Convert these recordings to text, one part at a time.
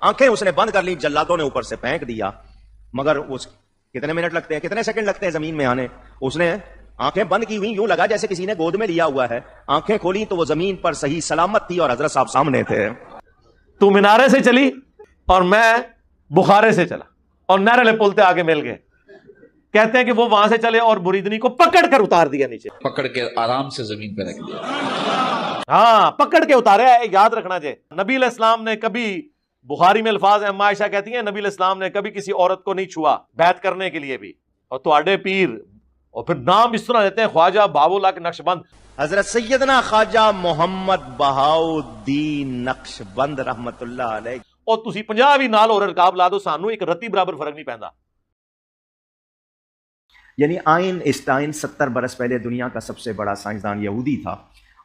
آنکھیں اس نے بند کر لی, جلادوں نے اوپر سے پھینک دیا. مگر اس کتنے منٹ لگتے ہیں, کتنے سیکنڈ لگتے ہیں زمین میں آنے. اس نے آنکھیں بند کی ہوئی, یوں لگا جیسے کسی نے گود میں لیا ہوا ہے. آنکھیں کھولی تو وہ زمین پر صحیح سلامت تھی اور حضرت صاحب سامنے تھے. تو مینارے سے چلی اور میں بخارے سے چلا اور نہر والے پل تے آگے مل گئے. کہتے ہیں کہ وہ وہاں سے چلے اور مریدنی کو پکڑ کر اتار دیا نیچے, پکڑ کے آرام سے زمین پہ رکھ دیا. ہاں پکڑ کے اتارے. یاد رکھنا چاہیے نبی علیہ السلام نے کبھی, بخاری میں الفاظ ہیں, اما عائشہ کہتی ہیں نبی علیہ السلام نے کبھی کسی عورت کو نہیں چھوا بیعت کرنے کے لیے بھی. اور تواڈے پیر, اور پھر نام اس طرح دیتے ہیں خواجہ بابوالحق نقشبند, حضرت سیدنا خواجہ محمد بہاؤالدین نقشبند رحمت اللہ علیہ. اور تسی 50 بھی نال اور رکاب لا دو, سانو ایک رتی برابر فرق نہیں پیندا. یعنی آئنسٹائن 70 برس پہلے دنیا کا سب سے بڑا سائنسدان یہودی تھا.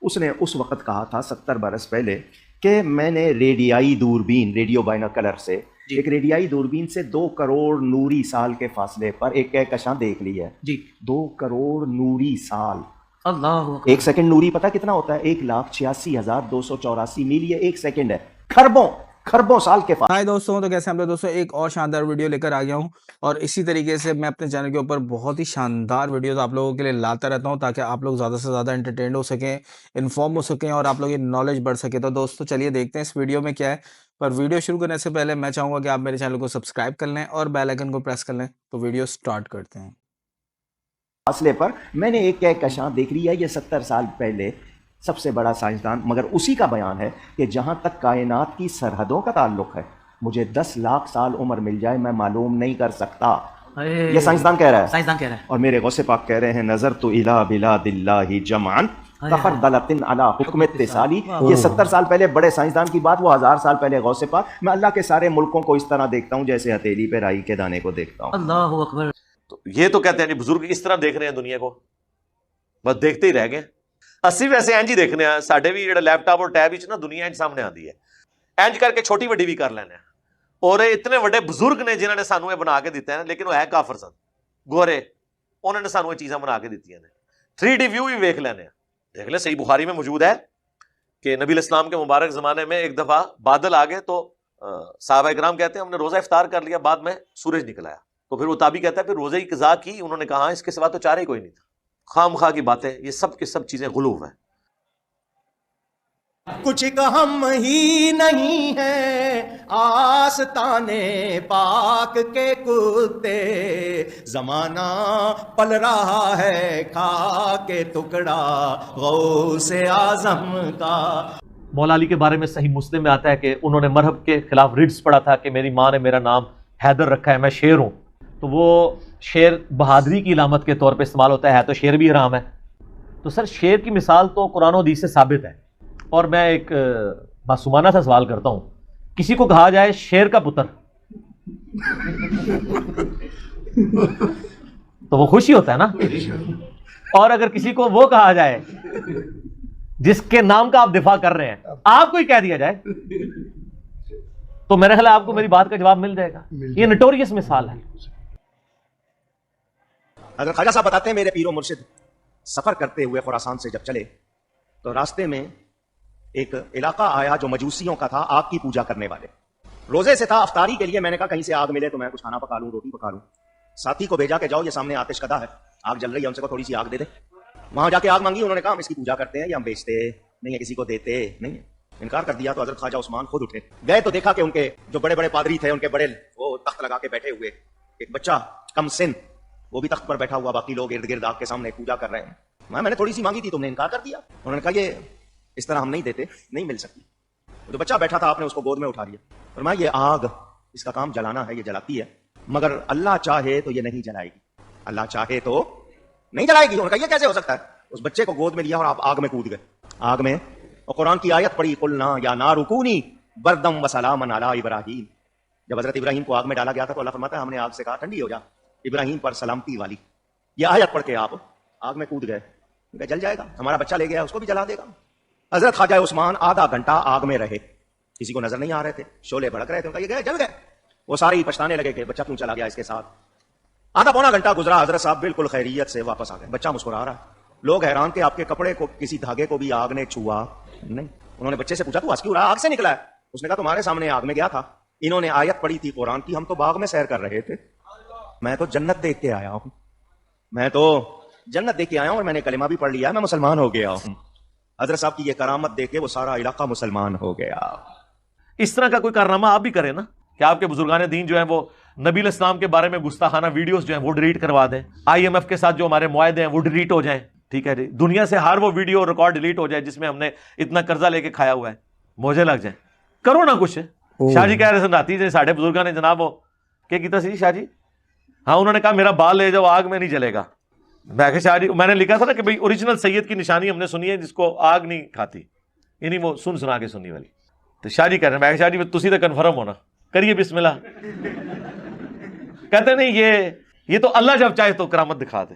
اس نے اس وقت کہا تھا 70 برس پہلے کہ میں نے ریڈیائی دوربین, ریڈیو بائنوکولر سے, ایک ریڈیائی دوربین سے 2 کروڑ نوری سال کے فاصلے پر ایک کہکشاں دیکھ لی ہے. 2 کروڑ نوری سال. اللہ, ایک سیکنڈ نوری پتہ کتنا ہوتا ہے؟ 1,86,284 میل. یہ ایک سیکنڈ ہے, خربوں سال کے فاصلے. ہائی دوستوں, تو کیسے ہم لوگ دوستوں ایک اور شاندار ویڈیو لے کر آ گیا ہوں, اور اسی طریقے سے میں اپنے چینل کے اوپر بہت ہی شاندار ویڈیوز آپ لوگوں کے لیے لاتا رہتا ہوں تاکہ آپ لوگ زیادہ سے زیادہ انٹرٹینڈ ہو سکیں, انفارم ہو سکیں اور آپ لوگ کی نالج بڑھ سکے. تو دوستوں چلیے دیکھتے ہیں اس ویڈیو میں کیا ہے. پر ویڈیو شروع کرنے سے پہلے میں چاہوں گا کہ آپ میرے چینل کو سبسکرائب کر لیں اور بیل آئیکن کو پریس کر لیں. تو ویڈیو سٹارٹ کرتے ہیں. فاصلے پر میں نے ایک کہکشاں دیکھ لی ہے. یہ 70 سال پہلے سب سے بڑا سائنسدان, مگر اسی کا بیان ہے کہ جہاں تک کائنات کی سرحدوں کا تعلق ہے, مجھے 10 لاکھ سال عمر مل جائے میں معلوم نہیں کر سکتا. یہ سائنسدان کہہ رہا ہے. اور میرے غوث پاک کہہ رہے ہیں نظر تو الى بلاد اللہ جمعا تفردلت علی حکم اتصالی. یہ 70 سال پہلے بڑے سائنسدان کی بات, وہ 1000 سال پہلے غوث پاک. میں اللہ کے سارے ملکوں کو اس طرح دیکھتا ہوں جیسے ہتھیلی پہ رائی کے دانے کو دیکھتا ہوں. اللہ اکبر. تو یہ تو کہتے ہیں بزرگ اس طرح دیکھ رہے ہیں دنیا کو, بس دیکھتے ہی رہ گئے. اسی ویسے اینج ہی دیکھنے ہیں. ساڈے بھی جڑا لیپ ٹاپ اور ٹیب وچ نا دنیا اینج سامنے آندی ہے, اینج کر کے چھوٹی وڈی بھی کر لینے. اور اتنے بڑے بزرگ نے جنہوں نے سانو یہ بنا کے دیتے ہیں, لیکن وہ ہے کافر سن گورے, انہوں نے سانو یہ چیزاں بنا کے دیتی ہیں. 3D ویو بھی ویکھ لینے, دیکھ لیں. صحیح بخاری میں موجود ہے کہ نبی علیہ السلام کے مبارک زمانے میں ایک دفعہ بادل آ گئے تو صحابہ کرام کہتے ہیں ہم نے روزہ افطار کر لیا, بعد میں سورج نکل آیا. تو پھر وہ تابعی کہتا ہے پھر روزے کی قضا کی. انہوں نے کہا اس کے سوا تو چارہ ہی کوئی نہیں تھا. خام خواہ کی باتیں, یہ سب کے سب چیزیں غلو ہیں. کچھ کہم ہی نہیں ہے آستانے پاک کے کتے, زمانہ پل رہا ہے کھا کے ٹکڑا غوث اعظم کا. مولا علی کے بارے میں صحیح مسلم میں آتا ہے کہ انہوں نے مرہب کے خلاف رڈس پڑھا تھا کہ میری ماں نے میرا نام حیدر رکھا ہے, میں شیر ہوں. تو وہ شیر بہادری کی علامت کے طور پہ استعمال ہوتا ہے تو شیر بھی حرام ہے. تو سر شیر کی مثال تو قرآن و حدیث سے ثابت ہے. اور میں ایک معصومانہ سا سوال کرتا ہوں, کسی کو کہا جائے شیر کا پتر تو وہ خوشی ہوتا ہے نا, اور اگر کسی کو وہ کہا جائے جس کے نام کا آپ دفاع کر رہے ہیں, آپ کو ہی کہہ دیا جائے, تو میرا خیال ہے آپ کو میری بات کا جواب مل جائے گا. یہ نٹوریس مثال ہے. حضرت خواجہ صاحب بتاتے ہیں میرے پیر و مرشد سفر کرتے ہوئے خراسان سے جب چلے تو راستے میں ایک علاقہ آیا جو مجوسیوں کا تھا, آگ کی پوجا کرنے والے. روزے سے تھا, افطاری کے لیے میں نے کہا کہیں سے آگ ملے تو میں کچھ کھانا پکا لوں, روٹی پکا لوں. ساتھی کو بھیجا کہ جاؤ یہ سامنے آتش کدہ ہے, آگ جل رہی ہے, ان سے کو تھوڑی سی آگ دے دے. وہاں جا کے آگ مانگی, انہوں نے کہا ہم اس کی پوجا کرتے ہیں, یا ہم بیچتے نہیں ہے, کسی کو دیتے نہیں ہے. انکار کر دیا. تو حضرت خواجہ عثمان خود اٹھے گئے تو دیکھا کہ ان کے جو بڑے بڑے پادری تھے, ان کے بڑے وہ تخت لگا کے بیٹھے ہوئے, ایک بچہ کم سن وہ بھی تخت پر بیٹھا ہوا, باقی لوگ ارد گرد آگ کے سامنے پوجا کر رہے ہیں. میں نے تھوڑی سی مانگی تھی, تم نے انکار کر دیا. انہوں نے کہا یہ اس طرح ہم نہیں دیتے, نہیں مل سکتی. جو بچہ بیٹھا تھا آپ نے اس کو گود میں اٹھا لیا. فرمایا یہ آگ اس کا کام جلانا ہے, یہ جلاتی ہے, مگر اللہ چاہے تو یہ نہیں جلائے گی, اللہ چاہے تو نہیں جلائے گی. انہوں نے کہا یہ کیسے ہو سکتا ہے. اس بچے کو گود میں لیا اور آپ آگ میں کود گئے. آگ میں اور قرآن کی آیت پڑھی, قلنا یا نار کونی بردم وسلاما علی ابراہیم. جب حضرت ابراہیم کو آگ میں ڈالا گیا تھا تو اللہ فرماتا ہے ہم نے آگ سے کہا ٹھنڈی ہو جا, ابراہیم پر سلامتی والی. یہ آیت پڑھ کے آپ آگ میں کود گئے. جل جائے گا, ہمارا بچہ لے گیا اس کو بھی جلا دے گا. حضرت خواجہ عثمان آدھا گھنٹہ آگ میں رہے, کسی کو نظر نہیں آ رہے تھے, شعلے بھڑک رہے تھے. ان کا یہ گئے, جل گئے. وہ سارے ہی پچھتانے لگے کہ بچہ کیوں چلا گیا اس کے ساتھ. آدھا پونا گھنٹہ گزرا, حضرت صاحب بالکل خیریت سے واپس آ گئے. بچہ مسکرا رہا ہے. لوگ حیران کہ آپ کے کپڑے کو کسی دھاگے کو بھی آگ نے چھوا نہیں. انہوں نے بچے سے پوچھا تو آج کیوں رہا, آگ سے نکلا ہے. اس نے کہا تمہارے سامنے آگ میں گیا تھا, انہوں نے آیت پڑھی تھی قرآن کی, ہم تو باغ میں سیر کر رہے تھے, میں تو جنت دیکھ کے آیا ہوں, میں تو جنت دیکھ کے آیا ہوں اور میں نے کلمہ بھی پڑھ لیا, میں مسلمان ہو گیا ہوں. حضرت صاحب کی یہ کرامت دیکھ کے وہ سارا علاقہ مسلمان ہو گیا. اس طرح کا کوئی کارنامہ آپ بھی کریں نا, کہ آپ کے بزرگان دین جو ہیں وہ نبی علیہ السلام کے بارے میں گستاخانہ ویڈیوز جو ہیں وہ ڈیلیٹ کروا دیں, IMF کے ساتھ جو ہمارے معاہدے ہیں وہ ڈیلیٹ ہو جائیں, ٹھیک ہے جی, دنیا سے ہر وہ ویڈیو ریکارڈ ڈیلیٹ ہو جائے جس میں ہم نے اتنا قرضہ لے کے کھایا ہوا ہے, موجے لگ جائیں, کرو نا کچھ. شاہ جی کہہ رہے سن راتی جی ساڈے بزرگاں نے جناب وہ کیا کیتا سی شاہ جی, ہاں انہوں نے کہا میرا بال لے جاؤ آگ میں نہیں جلے گا. میں کہ شاہ جی میں نے لکھا تھا نا کہ بھئی اوریجنل سید کی نشانی ہم نے سنی ہے جس کو آگ نہیں کھاتی, یعنی وہ سنا کے سنی والی. تو شاہ جی کہہ رہے ہیں, میں کہ شاہ جی تسی تو کنفرم ہونا, کریے بسم اللہ. کہتے نہیں یہ تو اللہ جب چاہے تو کرامت دکھا دے.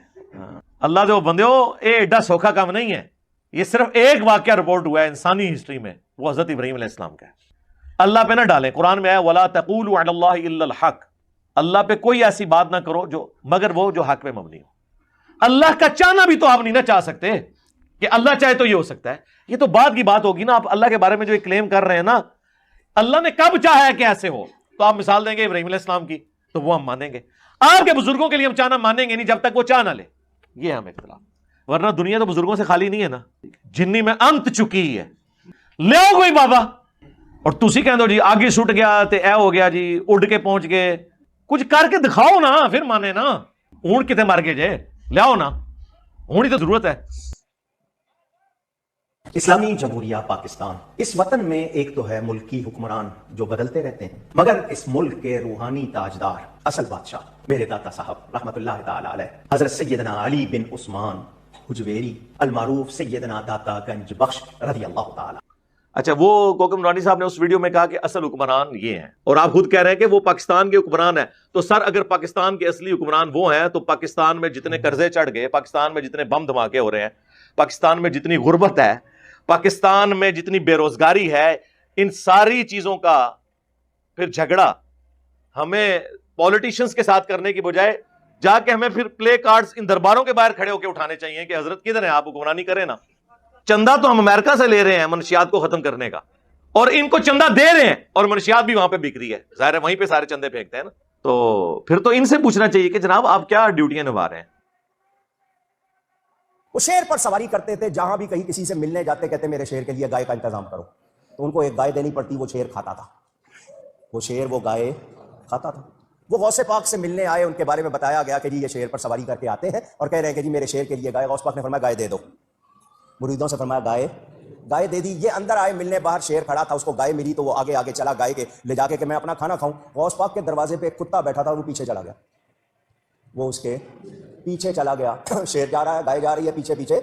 اللہ جو بندے ہو اے ایڈا سوکھا کام نہیں ہے, یہ صرف ایک واقعہ رپورٹ ہوا ہے انسانی ہسٹری میں, وہ حضرت ابراہیم علیہ السلام کا ہے. اللہ پہ نہ ڈالیں, قرآن میں آیا وَلَا تَقُولُوا عَلَى اللَّهِ إِلَّا الْحَقِّ, اللہ پہ کوئی ایسی بات نہ کرو جو مگر وہ جو حق پہ مبنی ہو. اللہ کا چاہنا بھی تو آپ نہیں نہ چاہ سکتے کہ اللہ چاہے تو یہ ہو سکتا ہے, یہ تو بعد کی بات ہوگی نا. آپ اللہ کے بارے میں جو کلیم کر رہے ہیں نا, اللہ نے کب چاہا ہے کہ ایسے ہو, تو آپ مثال دیں گے ابراہیم علیہ السلام کی, تو وہ ہم مانیں گے. آپ کے بزرگوں کے لیے ہم چاہنا مانیں گے نہیں جب تک وہ چاہ نہ لے, یہ ہم اختلاف. ورنہ دنیا تو بزرگوں سے خالی نہیں ہے نا, جنی میں انت چکی ہے. لے آؤ کوئی بابا اور تسی کہہ دو جی آگے سٹ گیا تے اے ہو گیا جی, اڑ کے پہنچ گئے, کچھ کر کے دکھاؤ نا پھر مانے نا. اونٹ کتے مر گئے جے, لے آؤ نا, اونٹ ہی تو ضرورت ہے. اسلامی جمہوریہ پاکستان اس وطن میں ایک تو ہے ملکی حکمران جو بدلتے رہتے ہیں, مگر اس ملک کے روحانی تاجدار اصل بادشاہ میرے داتا صاحب رحمت اللہ تعالی علیہ حضرت سیدنا علی بن عثمان حجویری المعروف سیدنا داتا گنج بخش رضی اللہ تعالی. اچھا, وہ کوکم نورانی صاحب نے اس ویڈیو میں کہا کہ اصل حکمران یہ ہیں, اور آپ خود کہہ رہے ہیں کہ وہ پاکستان کے حکمران ہیں. تو سر اگر پاکستان کے اصلی حکمران وہ ہیں تو پاکستان میں جتنے قرضے چڑھ گئے, پاکستان میں جتنے بم دھماکے ہو رہے ہیں, پاکستان میں جتنی غربت ہے, پاکستان میں جتنی بے روزگاری ہے, ان ساری چیزوں کا پھر جھگڑا ہمیں پولیٹیشینز کے ساتھ کرنے کی بجائے جا کے ہمیں پھر پلے کارڈز ان درباروں کے باہر کھڑے ہو کے اٹھانے چاہیے کہ حضرت کدھر ہیں آپ, حکمرانی کریں نا. چندہ تو ہم امریکہ سے لے رہے ہیں منشیات کو ختم کرنے کا, اور ان کو چندہ دے رہے ہیں اور منشیات بھی وہاں پہ بک رہی ہے, ظاہر ہے وہیں پہ سارے چندے پھینکتے ہیں نا. تو پھر تو ان سے پوچھنا چاہیے کہ جناب آپ کیا ڈیوٹیاں نبھا رہے ہیں. وہ شیر پر سواری کرتے تھے, جہاں بھی کہیں کسی سے ملنے جاتے کہتے میرے شیر کے لیے گائے کا انتظام کرو, تو ان کو ایک گائے دینی پڑتی, وہ شیر کھاتا تھا, وہ گائے کھاتا تھا. وہ غوث پاک سے ملنے آئے, ان کے بارے میں بتایا گیا کہ جی یہ شیر پر سواری کر کے آتے ہیں اور کہہ رہے ہیں کہ جی میرے شیر کے لیے گائے. غوث پاک نے فرمایا گائے دے دو, مریدوں سے فرمایا گائے دے دی. یہ اندر آئے ملنے, باہر شیر کھڑا تھا, اس کو گائے ملی تو وہ آگے چلا گائے کے لے جا کے کہ میں اپنا کھانا کھاؤں. غوث پاک کے دروازے پہ ایک کتا بیٹھا تھا, وہ پیچھے چلا گیا, وہ اس کے پیچھے چلا گیا. شیر جا رہا ہے, گائے جا رہی ہے, پیچھے پیچھے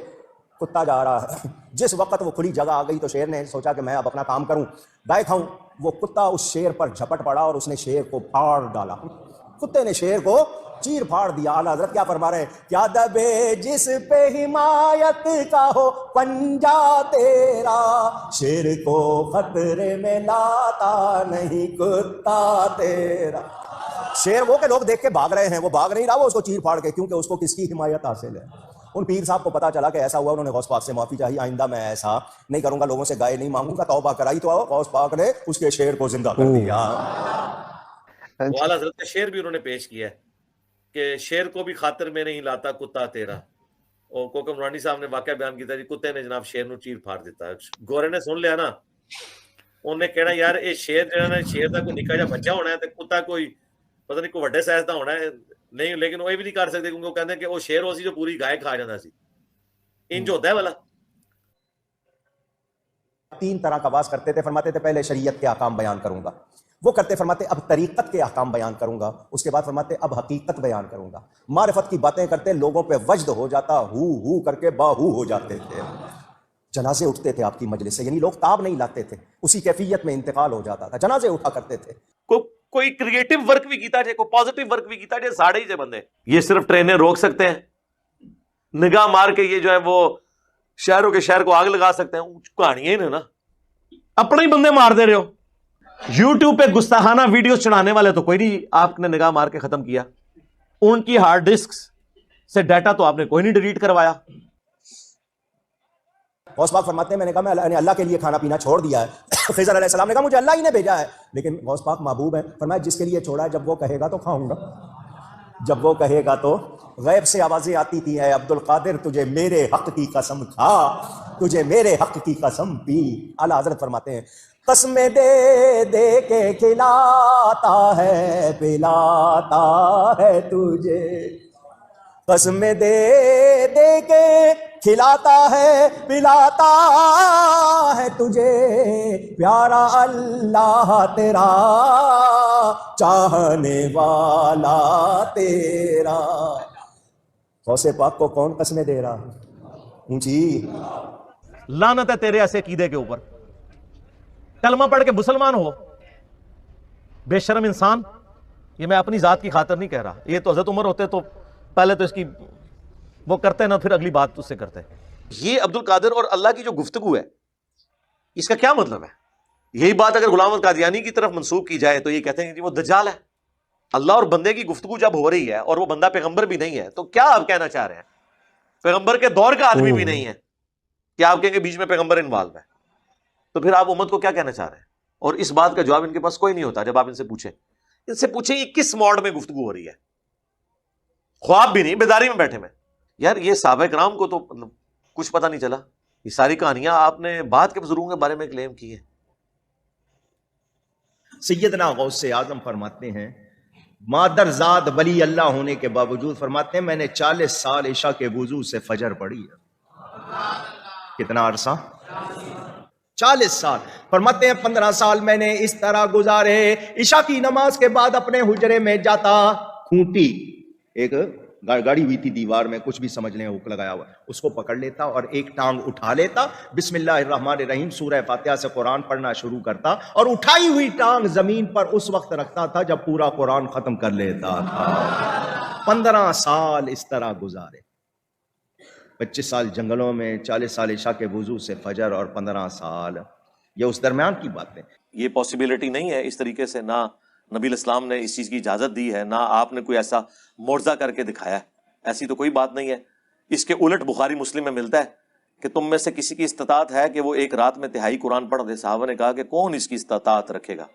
کتا جا رہا ہے. جس وقت وہ کھلی جگہ آ گئی تو شیر نے سوچا کہ میں اب اپنا کام کروں, گائے کھاؤں. وہ کتا اس شیر پر جھپٹ پڑا اور اس نے شیر کو پھاڑ ڈالا, کتے نے شیر کو چیر پھاڑ دیا. اعلیٰ حضرت کیا فرما رہے ہیں, کیا دبے جس پہ حمایت کا ہو پنجا تیرا, شیر کو خطرے میں لاتا نہیں کتا تیرا. شیر وہ کہ لوگ دیکھ کے بھاگ رہے ہیں, وہ بھاگ نہیں رہا, وہ اس کو چیر پھاڑ کے, کیونکہ اس کو کس کی حمایت حاصل ہے. ان پیر صاحب کو پتا چلا کہ ایسا ہوا, انہوں نے غوث پاک سے معافی چاہی, آئندہ میں ایسا نہیں کروں گا, لوگوں سے گائے نہیں مانگوں گا. توبہ کرائی تو غوث پاک نے اس کے شیر کو زندہ کر دیا. اعلیٰ حضرت کا شعر بھی انہوں نے پیش کیا ہے کہ شیر کو بھی خاطر میں نہیں لاتا کتا تیرا. اور کوکم نورانی صاحب نے واقعہ بیان کیا جی کتے نے جناب شیر نو چیر پھاڑ دیتا. گورے نے سن لیا نا, انہیں کہنا یار یہ شیر جو ہے نا, شیر کا کوئی نکا جا بچہ ہونا ہے, تو کتا کوئی پتہ نہیں کوئی وڈے سائز کا ہونا ہے نہیں, لیکن وہ بھی نہیں کر سکتے کیونکہ وہ کہتے ہیں کہ وہ شیر ہو سی جو پوری گائے کھا جاتا سی. انج ہوتا ہے والا. 3 طرح کا واز کرتے تھے, فرماتے تھے پہلے شریعت کے احکام بیان کروں گا, وہ کرتے فرماتے اب طریقت کے احکام بیان کروں گا, اس کے بعد فرماتے اب حقیقت بیان کروں گا. معرفت کی باتیں کرتے, لوگوں پہ وجد ہو جاتا, ہو کر کے باہو ہو جاتے تھے. جنازے اٹھتے تھے آپ کی مجلس سے, یعنی لوگ تاب نہیں لاتے تھے, اسی کیفیت میں انتقال ہو جاتا تھا, جنازے اٹھا کرتے تھے. کوئی کریٹو ورک بھی کیتا جائے, کوئی پازیٹیو ورک بھی کیتا جائے, ساڑھے ہی سے بندے یہ صرف ٹرینیں روک سکتے ہیں, نگاہ مار کے یہ جو ہے وہ شہروں کے شہر کو آگ لگا سکتے ہیں. کہانیاں ہی نا, اپنے ہی بندے مار دے رہے ہو. یوٹیوب پہ گستاخانہ ویڈیوز چڑھانے والے تو کوئی نہیں آپ نے نگاہ مار کے ختم کیا, ان کی ہارڈ ڈسک سے ڈیٹا تو آپ نے کوئی نہیں ڈیلیٹ کروایا. غوث پاک فرماتے ہیں میں نے کہا میں اللہ کے لیے کھانا پینا چھوڑ دیا ہے. خضر علیہ السلام نے کہا مجھے اللہ ہی نے بھیجا ہے. لیکن غوث پاک محبوب ہیں، فرمایا جس کے لیے چھوڑا ہے جب وہ کہے گا تو کھاؤں گا، جب وہ کہے گا تو. غیب سے آوازیں آتی تھی، اے عبد القادر تجھے میرے حق کی قسم کھا، تجھے میرے حق کی قسم پی. اعلیٰ حضرت فرماتے ہیں قسمیں دے دے کے کھلاتا ہے پلاتا ہے تجھے، قسمیں دے دے کے کھلاتا ہے پلاتا ہے تجھے، پیارا اللہ تیرا چاہنے والا تیرا. غوث پاک کو کون قسمیں دے رہا ہے؟ اونچی لعنت ہے تیرے ایسے عقیدے کے اوپر. کلمہ پڑھ کے مسلمان ہو بے شرم انسان. یہ میں اپنی ذات کی خاطر نہیں کہہ رہا، یہ تو حضرت عمر ہوتے تو پہلے تو اس کی وہ کرتے نا، پھر اگلی بات اس سے کرتے. یہ عبد القادر اور اللہ کی جو گفتگو ہے اس کا کیا مطلب ہے؟ یہی بات اگر غلام احمد قادیانی کی طرف منسوب کی جائے تو یہ کہتے ہیں کہ وہ دجال ہے. اللہ اور بندے کی گفتگو جب ہو رہی ہے اور وہ بندہ پیغمبر بھی نہیں ہے تو کیا آپ کہنا چاہ رہے ہیں؟ پیغمبر کے دور کا آدمی بھی نہیں ہے کہ آپ کہیں گے بیچ میں پیغمبر انوالو ہے، تو پھر آپ امت کو کیا کہنا چاہ رہے ہیں؟ اور اس بات کا جواب ان کے پاس کوئی نہیں ہوتا. جب آپ ان سے پوچھیں یہ کس موڈ میں گفتگو ہو رہی ہے، خواب بھی نہیں، بیداری میں بیٹھے میں. یار یہ صحابہ کرام کو تو کچھ پتہ نہیں چلا. یہ ساری کہانیاں آپ نے بعد کے بزرگوں کے بارے میں کلیم کی ہیں. سیدنا غوث اعظم فرماتے ہیں مادر زاد ولی اللہ ہونے کے باوجود فرماتے ہیں میں نے 40 سال عشاء کے وضو سے فجر پڑھی ہے. کتنا عرصہ؟ 40 سال. فرماتے ہیں 15 سال میں نے اس طرح گزارے، عشاء کی نماز کے بعد اپنے حجرے میں جاتا، کھونٹی ایک گاڑی ہوئی تھی دیوار میں، کچھ بھی سمجھ لیں ہک لگایا ہوا، اس کو پکڑ لیتا اور ایک ٹانگ اٹھا لیتا، بسم اللہ الرحمن الرحیم سورہ فاتحہ سے قرآن پڑھنا شروع کرتا اور اٹھائی ہوئی ٹانگ زمین پر اس وقت رکھتا تھا جب پورا قرآن ختم کر لیتا تھا. 15 سال اس طرح گزارے. 25 سال جنگلوں میں، 40 سال عشاء کے وضو سے فجر، اور 15 سال یہ اس درمیان کی باتیں. یہ پاسبلٹی نہیں ہے اس طریقے سے، نہ نبی الاسلام نے اس چیز کی اجازت دی ہے، نہ آپ نے کوئی ایسا معجزہ کر کے دکھایا ہے. ایسی تو کوئی بات نہیں ہے. اس کے الٹ بخاری مسلم میں ملتا ہے کہ تم میں سے کسی کی استطاعت ہے کہ وہ ایک رات میں تہائی قرآن پڑھ دے. صحابہ نے کہا کہ کون اس کی استطاعت رکھے گا؟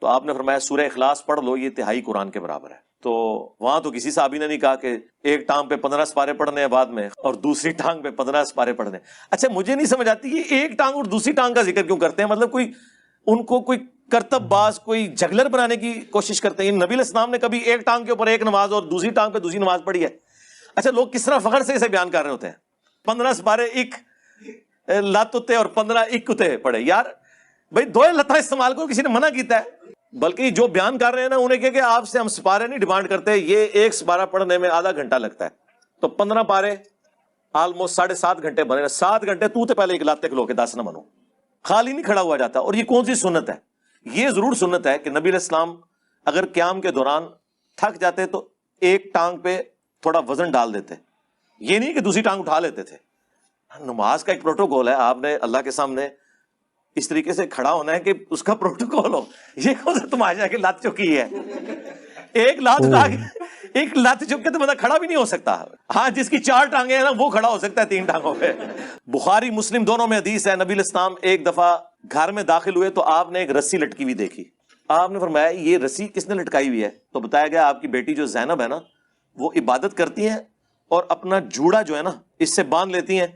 تو آپ نے فرمایا سورہ اخلاص پڑھ لو، یہ تہائی قرآن کے برابر ہے. تو وہاں تو کسی صحابی نے نہیں کہا کہ ایک ٹانگ پہ 15 سپارے پڑھنے ہیں بعد میں اور دوسری ٹانگ پہ 15 سپارے پڑھنے. اچھا مجھے نہیں سمجھ آتی یہ ایک ٹانگ اور دوسری ٹانگ کا ذکر کیوں کرتے ہیں؟ مطلب کوئی ان کو کوئی کرتب باز، کوئی جگلر بنانے کی کوشش کرتے ہیں. نبی الاسلام نے کبھی ایک ٹانگ کے اوپر ایک نماز اور دوسری ٹانگ پہ دوسری نماز پڑھی ہے؟ اچھا لوگ کس طرح فخر سے اسے بیان کر رہے ہوتے ہیں، 15 سپارے ایک لت اتے اور 15 ایک اتے پڑھے. یار بھائی دو لتاں استعمال کرو، کسی نے منع کیتا ہے؟ بلکہ جو بیان کر رہے ہیں نا انہیں کہ آپ سے ہم سپارے نہیں ڈیمانڈ کرتے، یہ ایک سپارہ پڑھنے میں آدھا گھنٹہ لگتا ہے، تو 15 پارے آلموسٹ 7.5 گھنٹے بنے. 7 گھنٹے تو پہلے ایک لاتے کھلو کے 10 نہ منو، خالی نہیں کھڑا ہوا جاتا. اور یہ کون سی سنت ہے؟ یہ ضرور سنت ہے کہ نبی علیہ السلام اگر قیام کے دوران تھک جاتے تو ایک ٹانگ پہ تھوڑا وزن ڈال دیتے، یہ نہیں کہ دوسری ٹانگ اٹھا لیتے تھے. نماز کا ایک پروٹوکول ہے، آپ نے اللہ کے سامنے اس طریقے سے کھڑا ہونا ہے کہ اس کا پروٹوکول ہو. یہ کون سا تماشا کہ لات چکی ہے؟ ایک لات چک کے تو بندہ کھڑا بھی نہیں ہو سکتا. ہاں جس کی 4 ٹانگیں ہیں نا وہ کھڑا ہو سکتا ہے 3 ٹانگوں پہ. بخاری مسلم دونوں میں حدیث ہے، نبی علیہ السلام ایک دفعہ گھر میں داخل ہوئے تو آپ نے ایک رسی لٹکی ہوئی دیکھی. آپ نے فرمایا یہ رسی کس نے لٹکائی ہوئی ہے؟ تو بتایا گیا آپ کی بیٹی جو زینب ہے نا وہ عبادت کرتی ہیں اور اپنا جوڑا جو ہے نا اس سے باندھ لیتی ہیں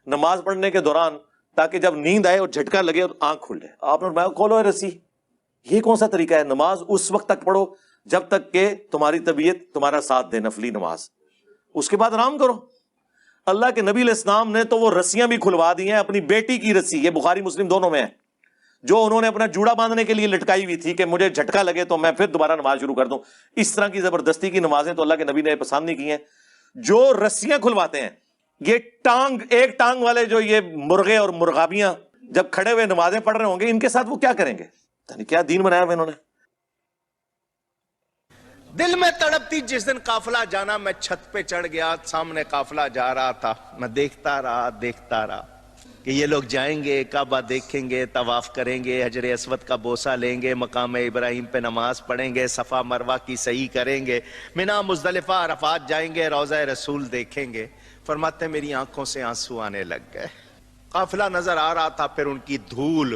نماز پڑھنے کے دوران تاکہ جب نیند آئے اور جھٹکا لگے اور آنکھ کھل جائے. آپ نے فرمایا کھولو ہے رسی. یہ کون سا طریقہ ہے؟ نماز اس وقت تک پڑھو جب تک کہ تمہاری طبیعت تمہارا ساتھ دے، نفلی نماز، اس کے بعد آرام کرو. اللہ کے نبی علیہ السلام نے تو وہ رسیاں بھی کھلوا دی ہیں، اپنی بیٹی کی رسی، یہ بخاری مسلم دونوں میں ہے، جو انہوں نے اپنا جوڑا باندھنے کے لیے لٹکائی ہوئی تھی کہ مجھے جھٹکا لگے تو میں پھر دوبارہ نماز شروع کر دوں. اس طرح کی زبردستی کی نمازیں تو اللہ کے نبی نے پسند نہیں کی ہیں. جو رسیاں کھلواتے ہیں یہ ایک ٹانگ والے جو یہ مرغے اور مرغابیاں جب کھڑے ہوئے نمازیں پڑھ رہے ہوں گے ان کے ساتھ وہ کیا کریں گے؟ کیا دین بنایا ہوا انہوں نے. دل میں تڑپتی جس دن قافلہ جانا، میں چھت پہ چڑھ گیا، سامنے قافلہ جا رہا تھا، میں دیکھتا رہا کہ یہ لوگ جائیں گے، کعبہ دیکھیں گے، طواف کریں گے، حجر اسود کا بوسہ لیں گے، مقام ابراہیم پہ نماز پڑھیں گے، صفا مروہ کی سعی کریں گے، منا مزدلفہ عرفات جائیں گے، روضہ رسول دیکھیں گے. فرماتے ہیں میری آنکھوں سے آنسو آنے لگ گئے. قافلہ نظر آ رہا تھا، پھر ان کی دھول